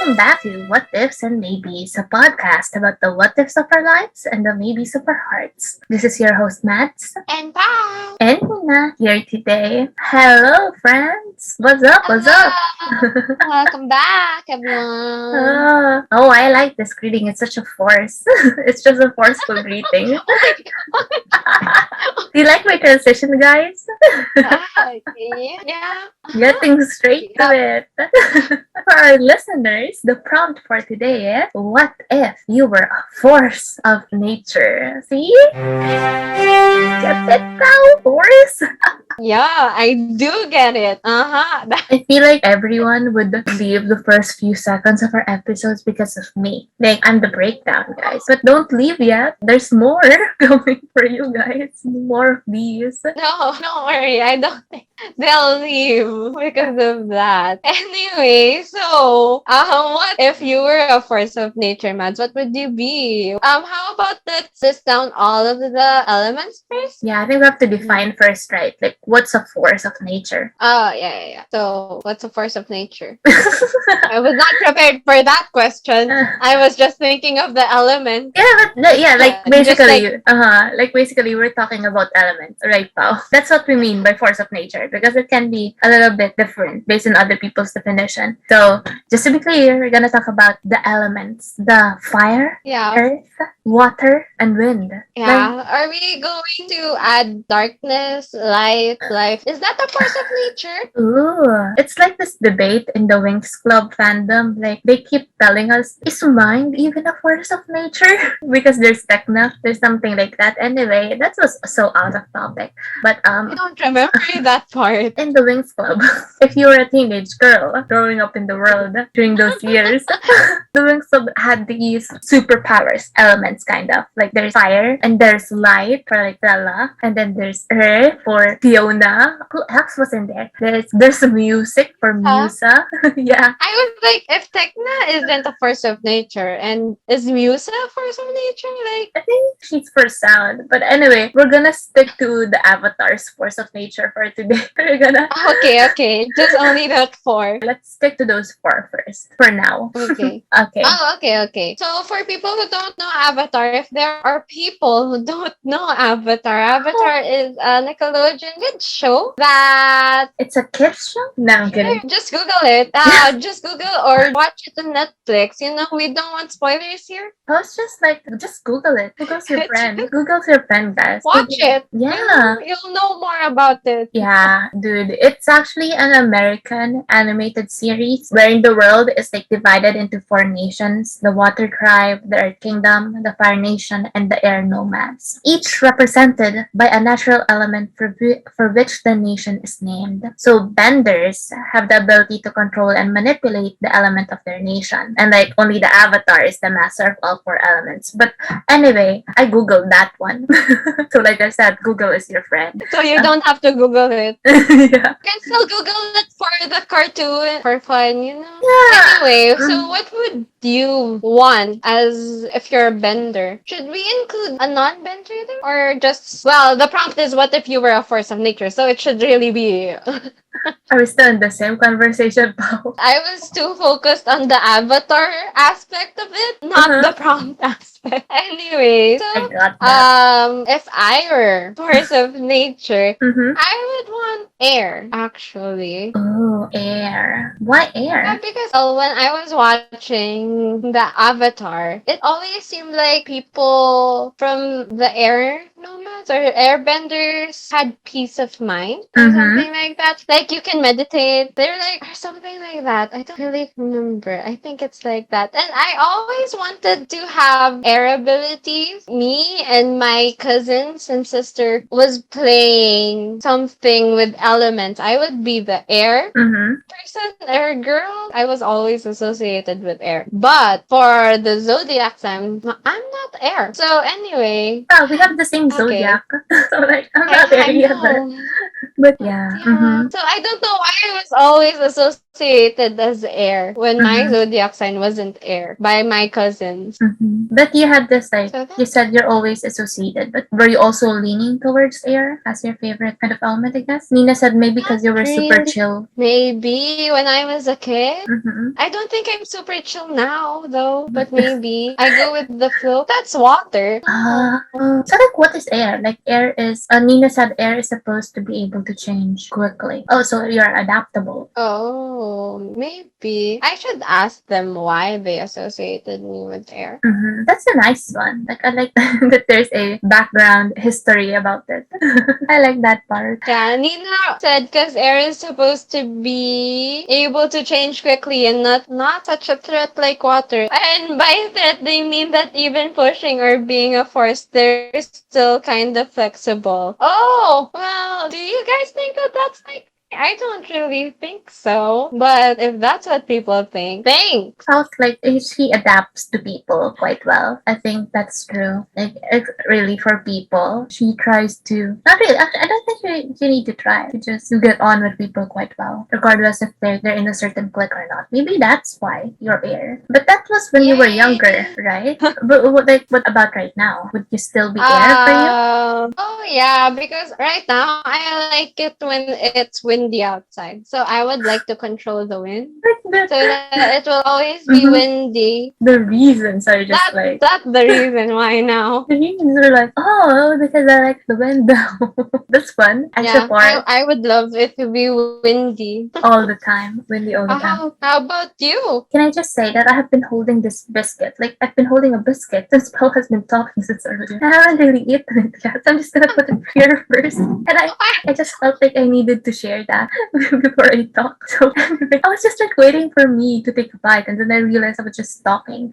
welcome back to What Ifs and Maybes, a podcast about the what ifs of our lives and the maybes of our hearts. This is your host, Mads. And bye. And Nina here today. Hello, friends. What's up? What's up? Hello. Welcome back, everyone. I like this greeting. It's such a force. It's just a forceful greeting. Oh my Do you like my transition, guys? god. Yeah. Getting straight to it. For our listeners, the prompt for today is what if you were a force of nature? See? Get it now, force? Yeah, I do get it. I feel like everyone would leave the first few seconds of our episodes because of me. Like, I'm the breakdown, guys. But don't leave yet. There's more coming for you guys. More of these. No, don't worry. I don't think they'll leave because of that. Anyway, so what if you were a force of nature, Mads? What would you be? How about let's list down all of the elements first? Yeah, I think we have to define first, right? Like, what's a force of nature? Oh, yeah. So, what's a force of nature? I was not prepared for that question. I was just thinking of the element. Like basically we're talking about elements, right, Pao? That's what we mean by force of nature because it can be a little bit different based on other people's definition. So, just to be clear, we're gonna talk about the elements: the fire, Yeah. earth, water, and wind. Yeah. Are we going to add darkness, light, life? Is that a force of nature? Ooh, it's like this debate in the Winx Club fandom. Like, they keep telling us, is mind even a force of nature? Because there's techno, there's something like that. Anyway, that was so out of topic. But I don't remember that part. in the Winx Club, if you were a teenage girl growing up in the world during those years, the Winx Club had these superpowers, elements kind of. Like, there's fire, and there's light for like Bella, and then there's earth for Fiona. Who else was in there? There's music for Huh? Musa. Yeah. I was like, if Tekna isn't a force of nature, and is Musa a force of nature? Like, I think she's for sound. But anyway, we're gonna stick to the Avatar's force of nature for today. We're gonna okay. Just only that four. let's stick to those four first for now. Okay. Okay. Oh, okay. So for people who don't know Avatar, if there are people who don't know Avatar, Avatar is a Nickelodeon kid show that It's a kids show? No, I'm kidding. just Google it. Just Google or watch it on Netflix. You know, we don't want spoilers here. I was just like, just Google it. Google's your friend. Google's your friend, guys. Watch it. Yeah. You'll know more about it. Yeah, dude. It's actually an American animated series wherein the world is like divided into four nations: the Water Tribe, the Earth Kingdom, the Fire Nation, and the Air Nomads. Each represented by a natural element for which the nation is named. So benders have the ability to control and manipulate the element of their nation. And like only the Avatar is the master of all four elements. But anyway, I googled that one. So like I said, Google is your friend. So you don't have to Google it. Yeah. You can still Google it for the cartoon for fun, you know? Yeah. Anyway, so what would you want as if you're a bender? Should we include a non-bender there? Or just, well, the prompt is what if you were a force of nature? So it should really be... Are we still in the same conversation, Pao? I was too focused on the avatar aspect of it, not the prompt aspect. Anyway, I so got that. if I were force of nature, Mm-hmm. I would want air, actually. Oh, air. Why Yeah, air? because when I was watching the Avatar, it always seemed like people from the air nomads or airbenders had peace of mind or something like that. Like you can meditate. They're like or something like that. I don't really remember. I think it's like that. And I always wanted to have air abilities. Me and my cousins and sister was playing something with elements. I would be the air Mm-hmm. person or girl. I was always associated with air. But for the zodiac sign, I'm not air. So anyway, Oh, we have the same okay. zodiac. So like, I'm not there I either. know. But yeah. Yeah. So I don't know why I was always associated as air when my zodiac sign wasn't air by my cousins. But you had this like So you that's said you're always associated, but were you also leaning towards air as your favorite kind of element? I guess Nina said maybe not because you were super really. chill. Maybe when I was a kid. Mm-hmm. I don't think I'm super chill now, though, but maybe I go with the flow. That's water. No. So like what is air? Like air is Nina said air is supposed to be able to change quickly. Oh, so you're adaptable. Oh, maybe. I should ask them why they associated me with air. That's a nice one. Like I like that there's a background history about it. I like that part. Yeah, Nina said because air is supposed to be able to change quickly and not such a threat like water. And by threat, they mean that even pushing or being a force, they're still kind of flexible. Oh, well, do you guys think that that's like I don't really think so. But if that's what people think, thanks. Felt like she adapts to people quite well. I think that's true. Like it's really for people, she tries to not really. Actually, I don't think you need to try. You just get on with people quite well, regardless if they're in a certain clique or not. Maybe that's why you're air. But that was when you were younger, Yay! right? But what about right now? Would you still be air for you? Oh yeah, because right now I like it when it's windy outside. So I would like to control the wind Like so that it will always be mhm. windy. The reasons are just That like that's the reason why now. the reasons are like, oh, because I like the window. That's fun. I Yeah, support I would love it to be windy. all the time, windy all the time. How about you? Can I just say that I have been holding this biscuit? Like I've been holding a biscuit since Paul has been talking since earlier. I haven't really eaten it yet. So I'm just gonna put it here first. And I just felt like I needed to share that before I talk. So anyway, I was just like waiting for me to take a bite, and then I realized I was just talking.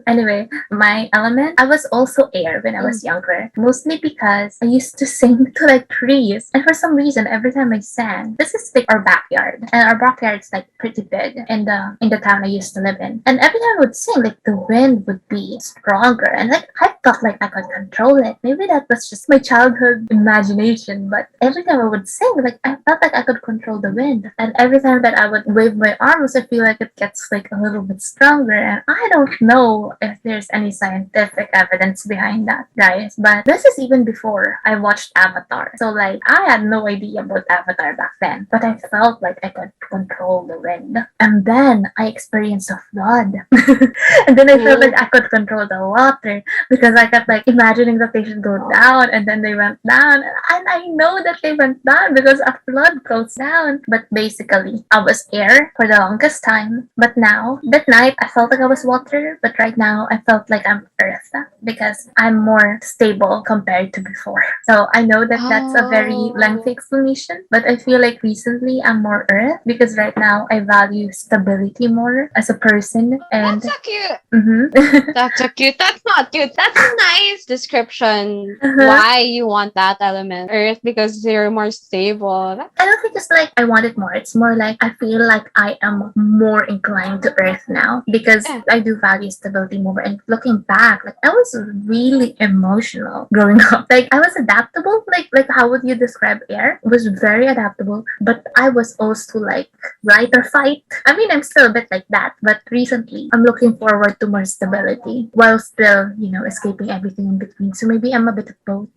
Anyway, my element, I was also air when I was younger, mostly because I used to sing to like trees, and for some reason, every time I sang, this is like our backyard, and our backyard's like pretty big in the town I used to live in, and every time I would sing, like the wind would be stronger, and like I felt like I could control it. Maybe that was just my childhood imagination, but every time I would sing, like I felt like I could control the wind, and every time that I would wave my arms, I feel like it gets like a little bit stronger, and I don't know if there's any scientific evidence behind that, guys. But this is even before I watched Avatar, so like I had no idea about Avatar back then, but I felt like I could control the wind, and then I experienced a flood, and then I felt like I could control the water because I kept like imagining that they should go down, and then they went down, and I know that they went down because a flood goes down. But basically, I was air for the longest time, but now that night I felt like I was water, but right now I felt like I'm earth because I'm more stable compared to before. So I know that that's a very lengthy explanation, but I feel like recently I'm more earth because right now I value stability more as a person, and That's so cute. mm-hmm. That's so cute. That's not cute. That's a nice description. Uh-huh. Why you want that element, Earth, because you're more stable. I don't think it's like I want it more. It's more like I feel like I am more inclined to Earth now because Yeah. I do value stability more. And looking back, like I was really emotional growing up. Like I was adaptable. Like how would you describe air? I was very adaptable, but I was also like fight or fight. I mean, I'm still a bit like that, but recently I'm looking forward to more stability while still, escaping everything in between. So maybe I'm a bit of both.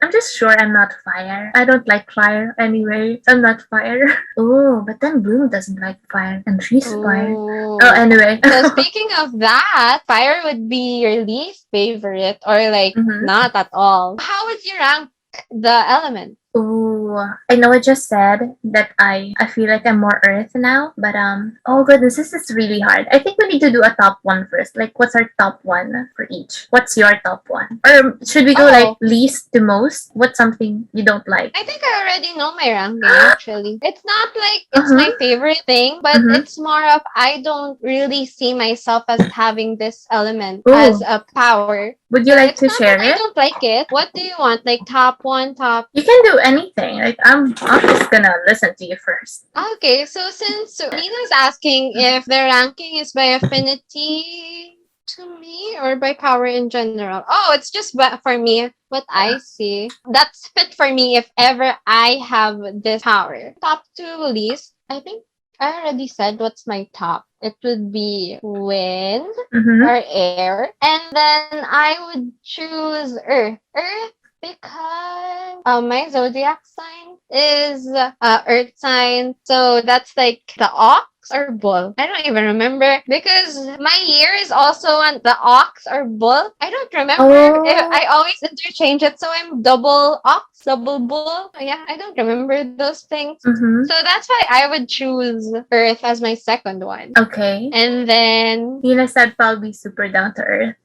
I'm just sure I'm not fire. I don't like fire anyway. So I'm not fire. Oh, but then Bloom doesn't like fire, and she's fire. Oh, Oh. anyway. So speaking of that, fire would be your least favorite or like Mm-hmm. not at all. How would you rank the element? Ooh, I know I just said that I feel like I'm more earth now, but oh goodness, this is really hard. I think we need to do a top one first. Like what's our top one for each? What's your top one? Or should we go like Oh, least to most? What's something you don't like? I think I already know my ranking actually. It's not like it's Uh-huh. my favorite thing, but Mm-hmm. it's more of I don't really see myself as having this element as Ooh. a power. Would you So like it's to not that share I it? don't like it. What do you want? Like top one, top. You can do anything. Like I'm just gonna listen to you first. Okay, so since Nina's asking if the ranking is by affinity, To me, or by power in general? Oh, it's just for me, what I see. That's fit for me if ever I have this power. Top two least, I think I already said what's my top. It would be wind Mm-hmm. or air. And then I would choose earth. Earth because my zodiac sign is earth sign. So that's like the ox or bull. I don't even remember because my year is also on the ox or bull. I don't remember. Oh. I always interchange it. So I'm double ox, double bull. Yeah, I don't remember those things. Mm-hmm. So that's why I would choose earth as my second one. Okay. And then Nina said probably super down to earth.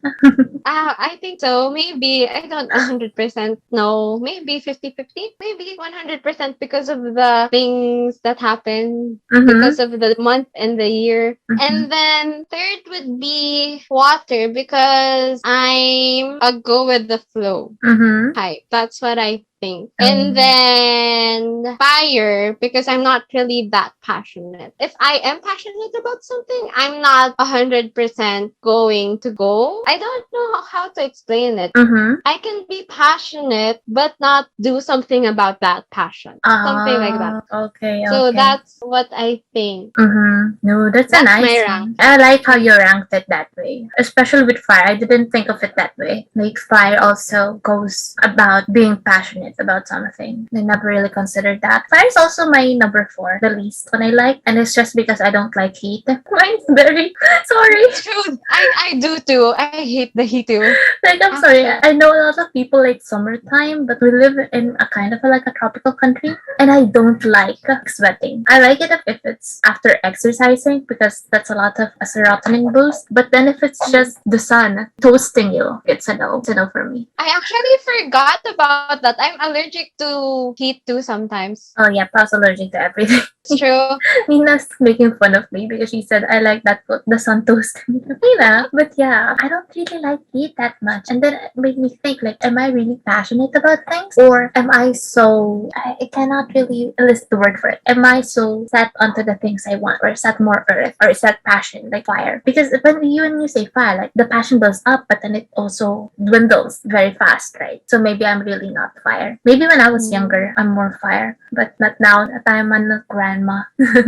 I think so. Maybe I don't 100% know. Maybe 50-50. Maybe 100% because of the things that happen, Mm-hmm. because of the month and the year. Mm-hmm. And then third would be water because I'm a go with the flow Mm-hmm. type. That's what I think. And Um, then fire because I'm not really that passionate. If I am passionate about something, I'm not 100% going to go. I don't know how to explain it. mm-hmm. I can be passionate but not do something about that passion. Something like that. Okay, So okay. that's what I think. Mm-hmm. No, that's a That's my nice rank. one. I like how you ranked it that way. Especially with fire. I didn't think of it that way. Like fire also goes about being passionate about something. I never really considered that. Fire is also my number four, the least one I like. And it's just because I don't like heat. Mine's very sorry. It's true. I do too. I hate the heat too. Like I'm sorry. Actually. I know a lot of people like summertime, but we live in a kind of like a tropical country, and I don't like sweating. I like it if it's after exercising because that's a lot of a serotonin boost. But then if it's just the sun toasting you, it's a no. It's a no for me. I actually forgot about that. I'm allergic to heat too sometimes. Oh yeah, I was allergic to everything. It's true. Nina's making fun of me because she said I like that book, the sun toast. Nina, but yeah, I don't really like heat that much. And then it made me think like, am I really passionate about things? Or am I so I cannot really list the word for it. Am I so set onto the things I want or set more earth or is that passion like fire? Because when you say fire, like the passion goes up but then it also dwindles very fast, right? So maybe I'm really not fire. Maybe when I was younger, I'm more fire, but not now that I'm a grandma.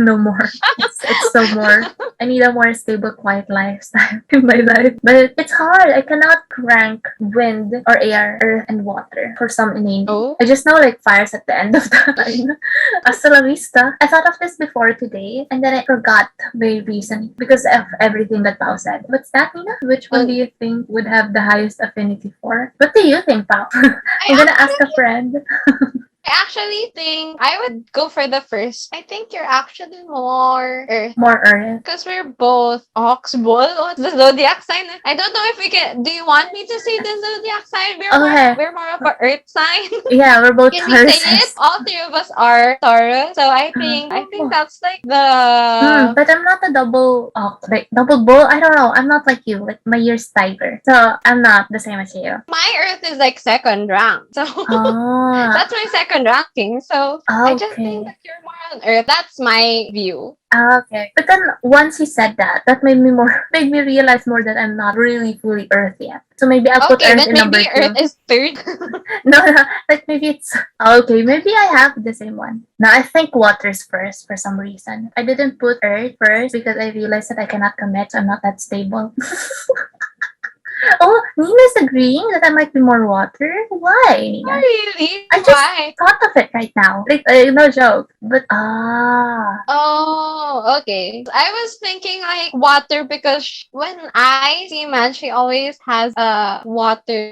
No more. It's so more. I need a more stable, quiet lifestyle in my life. But it's hard. I cannot rank wind or air, earth, and water for some inane. Oh. I just know like fire's at the end of the line. Hasta la vista. I thought of this before today, and then I forgot very recently because of everything that Pao said. What's that, Nina? Which one do Um, you think would have the highest affinity for? What do you think, Pao? I I'm gonna ask a friend. I actually think I would go for the first. I think you're actually more earth. More earth. Because we're both ox bull. What's the zodiac sign? I don't know if we can. Do you want me to say the zodiac sign? Okay. We're more of a earth sign. Yeah, we're both Can we say it? Tauruses. All three of us are Taurus. So I think Oh. that's like the But I'm not a double, like double bull. I don't know. I'm not like you. Like my year's tiger, so I'm not the same as you. my earth is like second rank. So Oh, that's my second ranking. So I just think okay. that you're more on earth. That's my view. Okay. But then once he said that, that made me more made me realize more that I'm not really fully Earth yet. So maybe I'll put Okay, Earth then in number maybe earth two. is third. No, no, like maybe it's okay. Maybe I have the same one. No, I think water's first for some reason. I didn't put Earth first because I realized that I cannot commit. So I'm not that stable. Oh, Nina's agreeing that I might be more water. Why, Oh, Nina? really? I just Why? thought of it right now. Like, no joke. But Oh, okay. I was thinking like water because when I see man, she always has a water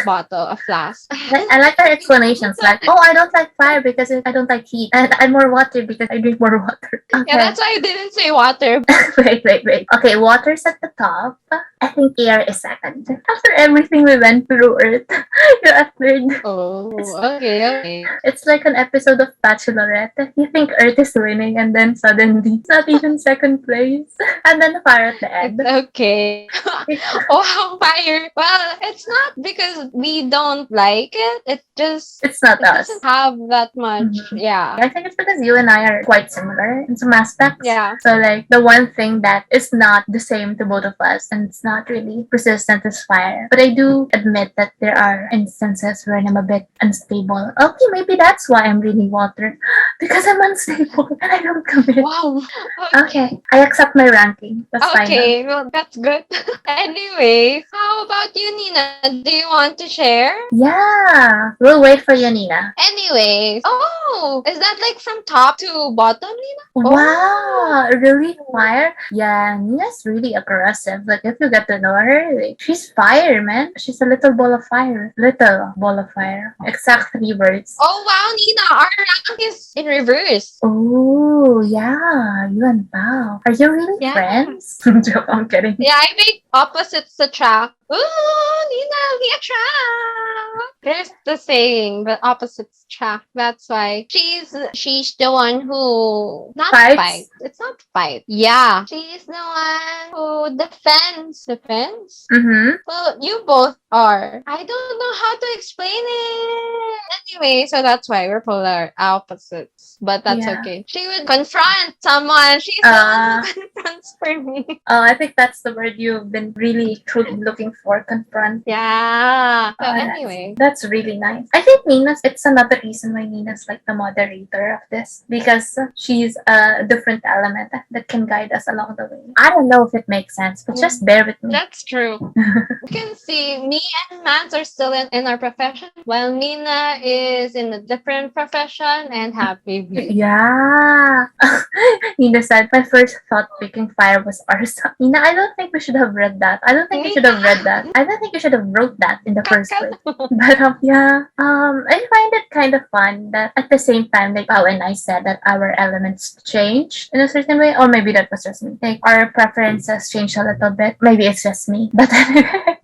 bottle, a flask. I like her explanations. Like, oh, I don't like fire because I don't like heat, and I'm more water because I drink more water. Yeah, Okay. that's why I didn't say water. Wait. Okay, water's at the top. I think air is second. After everything we went through Earth, you're at third. Oh, It's, okay. it's like an episode of Bachelorette. You think Earth is winning, and then suddenly it's not even second place. And then fire at the It's end. okay. Oh, fire. Well, it's not because we don't like it. It's not It doesn't us. have that much. Mhm. Yeah. I think it's because you and I are quite similar in some aspects. Yeah. So, like, the one thing that is not the same to both of us and it's not really persistent is fire. But I do admit that there are instances where I'm a bit unstable. Okay, maybe that's why I'm really water. Because I'm unstable and I don't commit. Wow. Okay, I accept my ranking. That's final. Okay, well, that's good. Anyway, how about you, Nina? Do you want to share? Yeah, we'll wait for you, Nina. Anyways, oh, is that like from top to bottom, Nina? Oh, Wow, really fire? Yeah, Nina's really aggressive. Like, if you get to know her, like, she's fire, man. She's a little ball of fire. Little ball of fire. Exact 3 words. oh wow, Nina, our rank is in reverse. Oh, yeah, you and Bao. Are you really Yeah. friends? Joke, I'm kidding. Yeah, I make opposites attract. Ooh, Nina, we attract. There's the saying, the opposites attract. That's why she's the one who not Fights? fight. It's not fight. Yeah, she's the one who defends. Defends. Mm-hmm. Well, you both are. I don't know how to explain it. Anyway, so that's why we're polar opposites. But that's Yeah. okay. She would confront someone. She's the one who confronts for me. I think that's the word you've been really truly looking for, confront. Yeah. So That's, anyway. that's really nice. I think Nina's, it's another reason why Nina's like the moderator of this because she's a different element that can guide us along the way. I don't know if it makes sense, but just bear with me. That's true. You can see me and Mans are still in our profession, while Nina is in a different profession and have babies. Yeah. Nina said, my first thought picking fire was ours. Nina, I don't think we should have read that. I don't think we should have read that. I don't think you should have wrote that in the first place. But yeah, I find it kind of fun that at the same time, like Pao and I said that our elements change in a certain way, or maybe that was just me. Like our preferences change a little bit. Maybe it's just me. But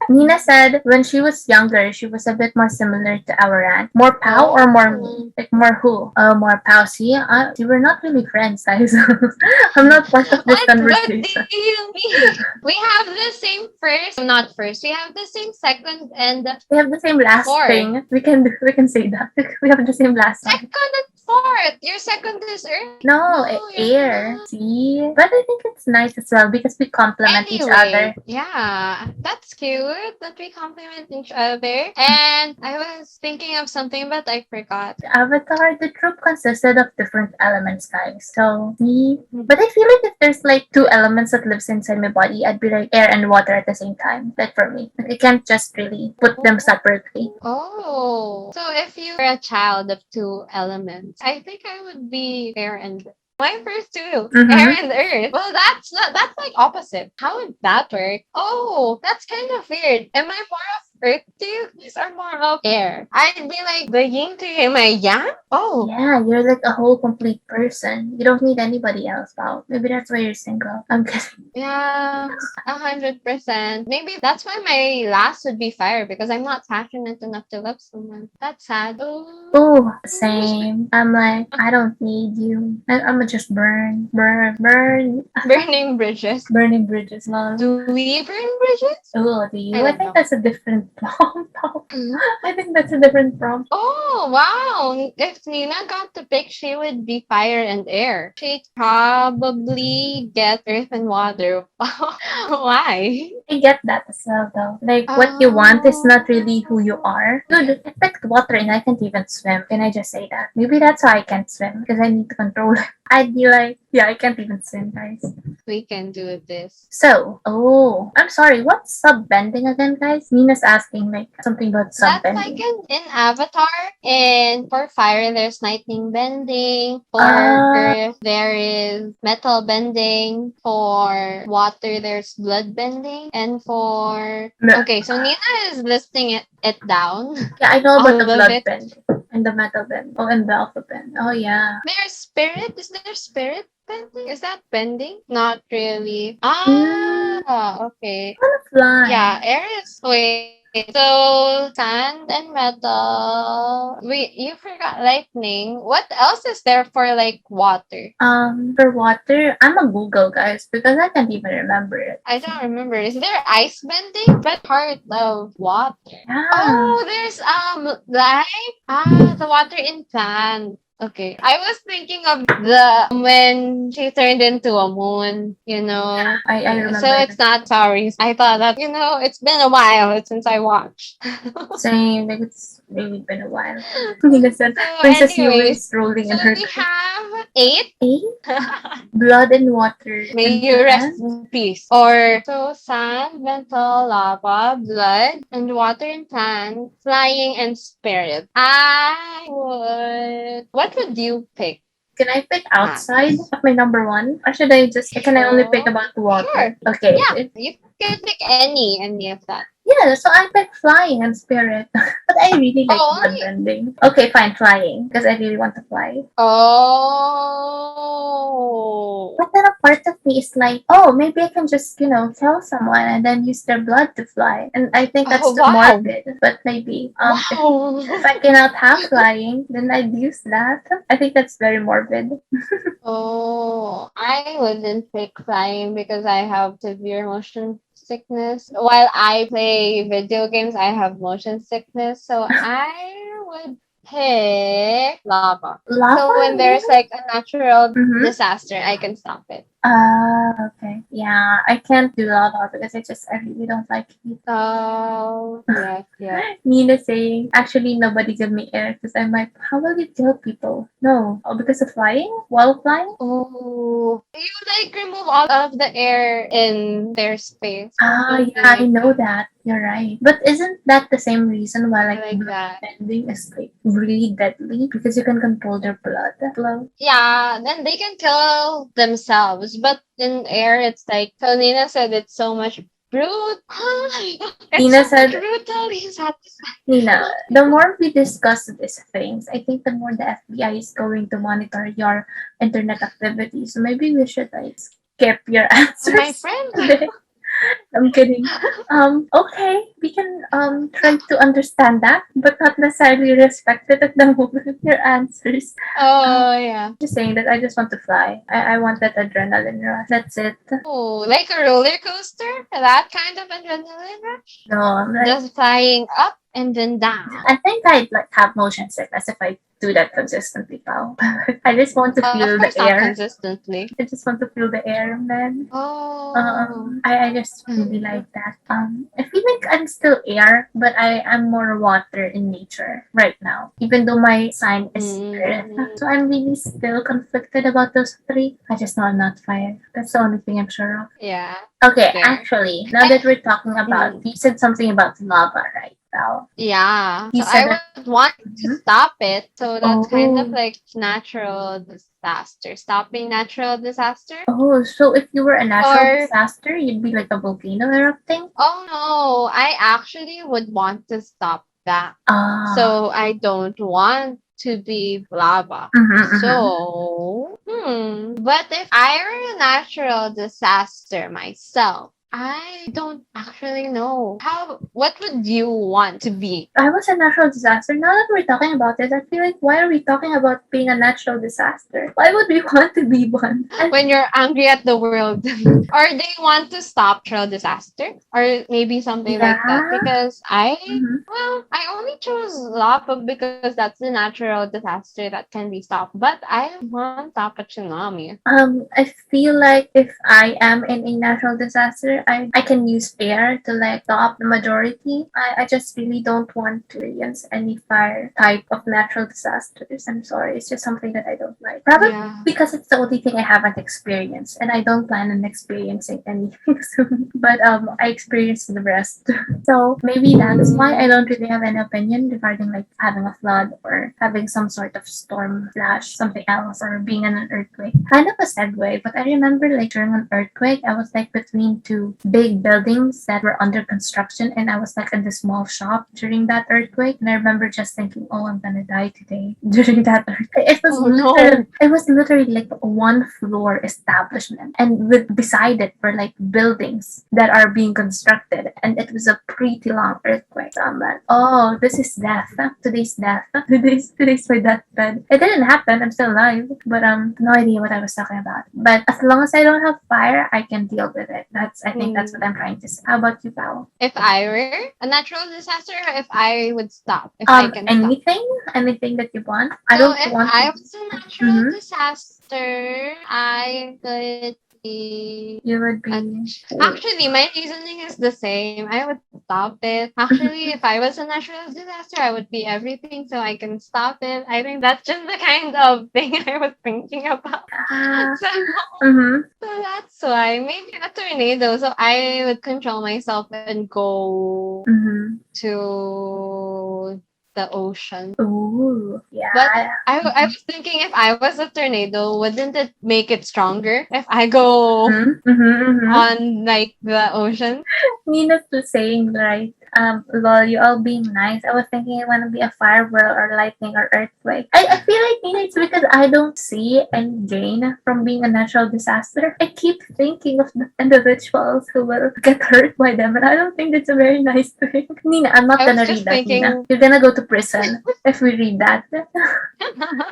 Nina said when she was younger, she was a bit more similar to our aunt. More Pao or more me? Like more who? More Pao. See, we're not really friends, guys. I'm not part of this What conversation. do you mean? We have the same first, not first. We have the same second and We have the same last fourth. thing. We can say that. We have the same last Second one. and fourth. Your second is Earth. No, you're air. not. See? But I think it's nice as well because we complement each other. Anyway, yeah, that's cute that we compliment each other. And I was thinking of something, but I forgot. Avatar, the troop consisted of different elements, guys. So, see? But I feel like if there's like 2 elements that lives inside my body, I'd be like air and water at the same time. Like for me. Like, I can't just really put them separately. Oh, so if you were a child of 2 elements, I think I would be air and my first 2, air and earth. Well, that's like opposite. How would that work? Oh, that's kind of weird. Am I more of earth to you guys are more of air? I'd be like the yin to you. Am I yang? Oh. Yeah, you're like a whole complete person. You don't need anybody else, pal. Maybe that's why you're single. I'm kidding. Yeah, 100%. Maybe that's why my last would be fire because I'm not passionate enough to love someone. That's sad. Oh, same. I'm like, I don't need you. I'ma just burn. Burning bridges. Burning bridges, lol. Do we burn bridges? Oh, do you? I I don't think know. that's a different prompt. I think that's a different prompt. Oh, wow. If Nina got to pick, she would be fire and air. She'd probably get earth and water. Why? I get that as well, though. Like, what you want is not really who you are. Dude, I picked water and I can't even swim. Can I just say that? Maybe that's why I can't swim, because I need to control it. I'd be like, yeah, I can't even swim, guys. We can do this. So, I'm sorry, what's sub-bending again, guys? Nina's asking, like, something about That's sub-bending. like in Avatar. And for fire, there's lightning bending. For Ah. earth, there is metal bending. For water, there's blood bending. And for... Okay, so Nina is listing it down. Yeah, I know about All the of blood it. bend and the metal bend. Oh, and the alpha bend. Oh, yeah. There's spirit. Is there spirit bending? Is that bending? Not really. Okay. I want to fly. Yeah, air is wait. So sand and metal. Wait, you forgot lightning. What else is there for like water? For water, I'm a Google guys because I can't even remember it. I don't remember. Is there ice bending? But part of water. Yeah. Oh, there's like the water in sand. Okay. I was thinking of the when she turned into a moon, you know. I Yeah, so remember it's that. not sorry. I thought that, it's been a while since I watched. Same, like it's really been a while. Nina said, So Princess Yui anyways, is rolling so in her we grave. have eight. Eh? Blood and water May and you rest sand? in peace. Or so sand, mental, lava, blood, and water and sand, flying and spirit. I would. What would you pick, Can I pick Matt? outside of my number one? Or should I just, can I only pick Sure. about Sure. water? Okay. Yeah, you can pick any of that. Yeah, so I pick flying and spirit. But I really like Oh, blood only. bending. Okay, fine, flying. Because I really want to fly. Oh. But then a part of me is like, oh, maybe I can just, kill someone and then use their blood to fly. And I think that's Oh, too wow. morbid. But maybe, if I Wow. cannot have flying, then I'd use that. I think that's very morbid. Oh, I wouldn't pick flying because I have severe motion sickness. While I play video games, I have motion sickness. So I would pick lava. So Lava, when there's really? like a natural Mm-hmm. disaster, I can stop it. Okay. Yeah, I can't do lava because I really don't like heat. Oh, yes, yes. Nina saying, actually, nobody give me air because I'm like, how will you kill people? No. Oh, because of flying? While flying? Oh, you like remove all of the air in their space. Oh, Ah, something yeah, I like know that. that. You're right. But isn't that the same reason why I like like blood that. bending is like really deadly? Because you can control their blood flow. Yeah, then they can kill themselves. But in air, it's like, so Nina said it's so much brutal. It's Nina so much said, brutally satisfying. Nina, the more we discuss these things, I think the more the FBI is going to monitor your internet activity. So maybe we should like skip your My answers friend. today. I'm kidding. Okay, we can try to understand that, but not necessarily respect it at the moment. Your answers. Um, Oh, yeah. just saying that I just want to fly. I want that adrenaline rush. That's it. Oh, like a roller coaster? That kind of adrenaline rush? No, I'm like Just flying up and then down. I think I'd like have motion sickness if I do that consistently, pal. I just want to Of feel the course, not air. consistently. I just want to feel the air, man. Oh. I just really like that. I feel like I'm still air, but I am more water in nature right now. Even though my sign is earth, Mm, so I'm really still conflicted about those three. I just know I'm not fire. That's the only thing I'm sure of. yeah, Okay, there. actually, now And, that we're talking about, mm, you said something about lava, right, Val? yeah. You So said I that. would want to Mhm. stop it. So that's kind of Oh, like natural disaster. Stopping natural disaster. oh, so if you were a natural Or, disaster, you'd be like a volcano erupting? oh no, I actually would want to stop that. Ah, So I don't want to be lava. mm-hmm. So, but if I were a natural disaster myself, I don't actually know. What would you want to be? I was a natural disaster. Now that we're talking about this, I feel like why are we talking about being a natural disaster? Why would we want to be one? And When you're angry at the world? Or they want to stop natural disaster? Or maybe something like that. yeah, Because mm-hmm. I only chose lava because that's the natural disaster that can be stopped. But I want to stop a tsunami. I feel like if I am in a natural disaster, I can use air to like stop the majority. I just really don't want to experience any fire type of natural disasters. I'm sorry, it's just something that I don't like. Probably Yeah. because it's the only thing I haven't experienced, and I don't plan on experiencing anything soon. But I experienced the rest. So maybe that's why I Mm, don't really have an opinion regarding like having a flood or having some sort of storm flash, something else, or being in an earthquake. Kind of a segue, but I remember like during an earthquake, I was like between two big buildings that were under construction, and I was like in the small shop during that earthquake. And I remember just thinking, "Oh, I'm gonna die today." During that earthquake, Oh no. it was literally like one floor establishment, and beside it were like buildings that are being constructed, and it was a pretty long earthquake. So I'm like, "Oh, this is death. Today's death. Today's my deathbed." It didn't happen. I'm still alive, but no idea what I was talking about. But as long as I don't have fire, I can deal with it. I think that's what Hmm. I'm trying to say. How about you, Pao? If I were a natural disaster, or if I would stop, if I can stop. Anything that you want. I So don't if want to. I was a natural Mm-hmm. disaster, I could be. You would Uh, be. Actually, my reasoning is the same. I would stop it. Actually, if I was a natural disaster, I would be everything so I can stop it. I think that's just the kind of thing I was thinking about. Ah. So, Mm-hmm. so that's why maybe a tornado. So I would control myself and go Mm-hmm. to the ocean. Ooh. But Yeah. I was thinking if I was a tornado, wouldn't it make it stronger if I go Mm-hmm. Mm-hmm. Mm-hmm. on like the ocean? Nina's just saying, right? Lol, you all being nice. I was thinking I want to be a fire whirl or lightning or earthquake. I feel like Nina, it's because I don't see any gain from being a natural disaster. I keep thinking of the individuals who will get hurt by them, and I don't think that's a very nice thing. Nina, I'm not I was gonna read just that, Nina. thinking You're gonna go to prison if we read that.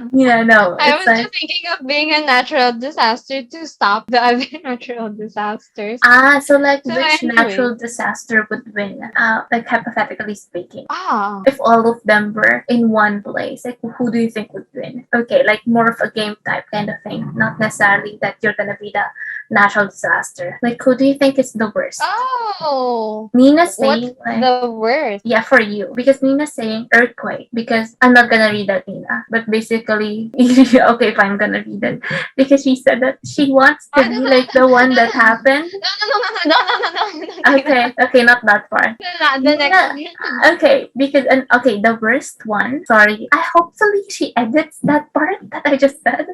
Nina, no. I It's was like, just thinking of being a natural disaster to stop the other natural disasters. so like So which anyway. natural disaster would win? Like hypothetically speaking. Ah. If all of them were in one place, like who do you think would win? Okay, like more of a game type kind of thing, not necessarily that you're gonna be the natural disaster. Like who do you think is the worst? Oh. Nina's What's saying like, the worst? yeah, for you, because Nina's saying earthquake, because I'm not gonna read that, Nina, but basically okay, if I'm gonna read it, because she said that she wants Oh, to no, be no, like the one that no, happened. no, no, no, no, no, no, no, no, Okay, okay, not that part. the next Nina, one. okay, because and okay, the worst one. Sorry, I hopefully she edits that part that I just said.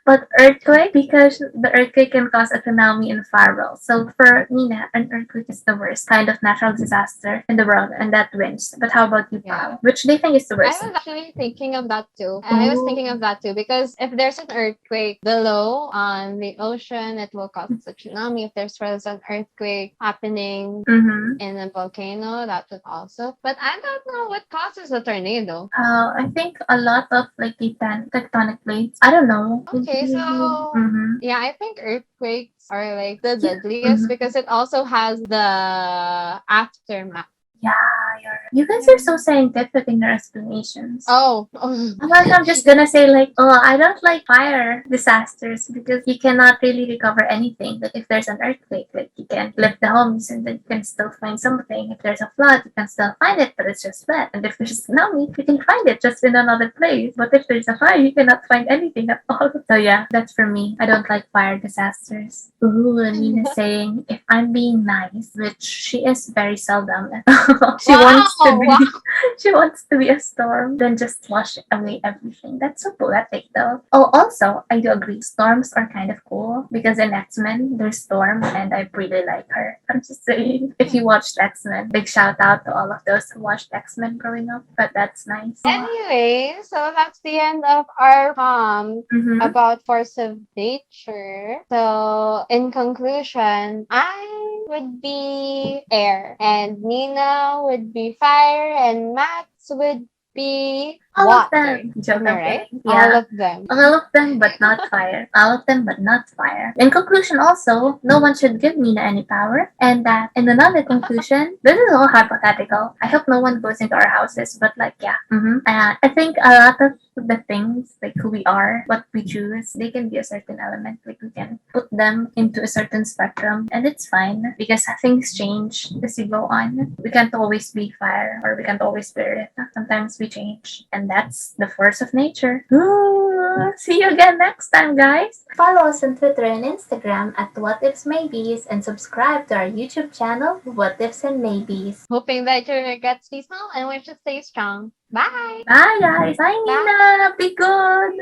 But earthquake, because the earthquake can cause a tsunami and fire. So for Nina, an earthquake is the worst kind of natural disaster in the world, and that wins. But how about you, Yeah. Pao? Which do you think is the I worst? was actually thinking of that too. I was Ooh. thinking of that too because if there's an earthquake below on the ocean, it will cause a tsunami. If there's an earthquake happening Mm-hmm. in a volcano, that would also. But I don't know what causes a tornado. I think a lot of like the tectonic plates. I don't know. Okay, so Mm-hmm. yeah, I think earthquakes are like the Yeah. deadliest Mm-hmm. because it also has the aftermath. Yeah, you guys are so scientific in your explanations. Oh, I'm just gonna say like, oh, I don't like fire disasters because you cannot really recover anything. Like if there's an earthquake, like you can lift the homes and then you can still find something. If there's a flood, you can still find it, but it's just wet. And if there's a tsunami, you can find it just in another place. But if there's a fire, you cannot find anything at all. So yeah, that's for me. I don't like fire disasters. Ooh, Nina's saying if I'm being nice, which she is very seldom. she wants to wow, be wow. she wants to be a storm, then just wash away everything. That's so poetic, though. Oh, also, I do agree. Storms are kind of cool because in X Men, there's Storm, and I really like her. I'm just saying. If you watched X Men, big shout out to all of those who watched X Men growing up. But that's nice. Anyway, so that's the end of our Mm-hmm. about force of nature. So, in conclusion, I would be air, and Nina would be fire, and Max would be All of water. them. Joke, Am I I'm right? kidding. All Yeah. of them. All of them, but not fire. All of them, but not fire. In conclusion, also, no one should give Nina any power. And that, in another conclusion, this is all hypothetical. I hope no one goes into our houses, but like, yeah. I think a lot of the things, like who we are, what we choose, they can be a certain element. Like, we can put them into a certain spectrum, and it's fine because things change as you go on. We can't always be fire, or we can't always be earth. Sometimes we change, and that's the force of nature. Ooh, see you again next time, guys. Follow us on Twitter and Instagram at What Ifs Maybes and subscribe to our YouTube channel, What Ifs and Maybes. Hoping that your regrets be small and we should stay strong. Bye. Bye, guys. Bye, Bye. Nina. Be good.